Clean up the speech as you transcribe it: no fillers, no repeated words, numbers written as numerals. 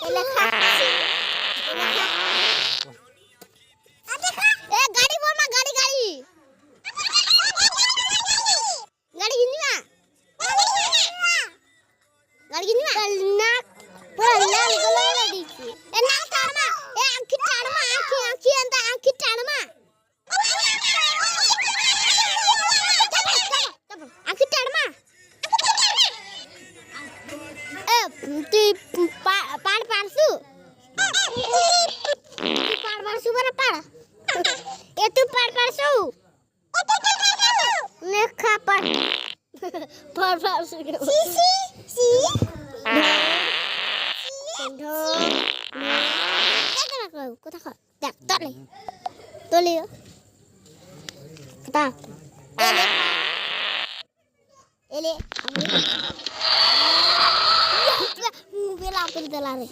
এলে খাচ্ছি এ গাড়ি বল মা গাড়ি গাড়ি গাড়ি কিনবা গাড়ি কিনবা না পুরা লাল গলা দিছি এ না টাড়মা এ আঁখি টাড়মা আঁখি আঁখি ಅಂತ আঁখি টাড়মা আঁখি টাড়মা এ তুই পাড় পারছু পাড় পারছু বড় পাড় এ তুই পাড় পারছু লেখা পাড় পাড় পারছু সি সি সি কোথা খা দেখ তলে তলে কোথা এলে আমি বেলা করে দিলা রে